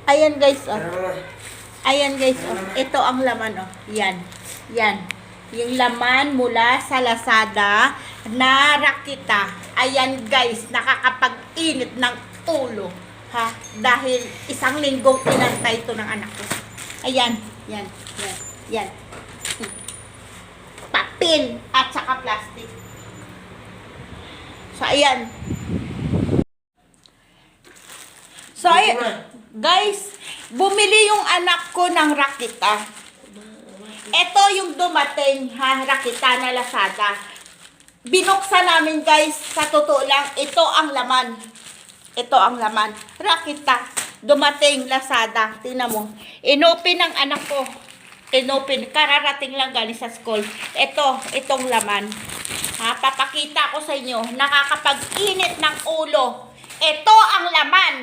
Ayan guys, oh. Ayan guys, oh. Ito ang laman, oh. Yan. Yan. Yung laman mula sa Lazada na Rakita. Ayan guys, nakakapag-init ng ulo. Ha? Dahil isang linggong inantay ito ng anak ko. Ayan. Yan. Yan. Yan. Papel at saka plastic. So, ayan. So, guys, bumili yung anak ko ng Rakita. Ito yung dumating, ha, Rakita na Lazada. Binuksan namin, guys, sa totoo lang, ito ang laman. Ito ang laman. Rakita, dumating, Lazada. Tingnan mo. Inopen ng anak ko. Inopen. Kararating lang galing sa school. Itong laman. Ha, papakita ko sa inyo. Nakakapag-init ng ulo. Ito ang laman.